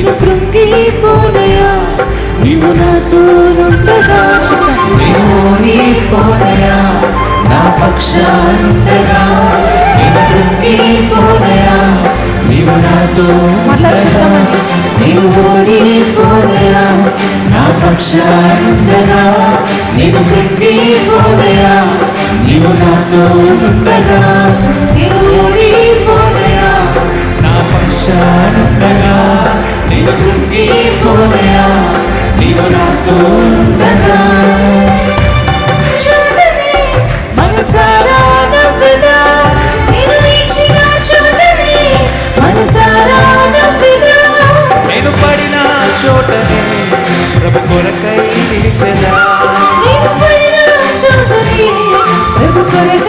నేను కృంగిపోనయా నీవు నాతో నుండగా నేను ఓడిపోనయా నా పక్షానుండగా నేను కృంగిపోనయా నీవు నాతో నీవు ఓడిపోనయా నా పక్షానుండగా నేను కృంగిపోనయా నీవు నాతో నుండగా నేను ఓడిపోనయా నా పక్షానుండగా నేను కృంగిపోనయా నీవు నాతో నుండగా మనసారా నవ్వెదా నేను వీక్షిన చోటనే మనసారా నవ్వెదా నేను పడిన చోటనే ప్రభు కొరకై నిలిచెదా నేను పడిన చోటనే ప్రభు కొరకై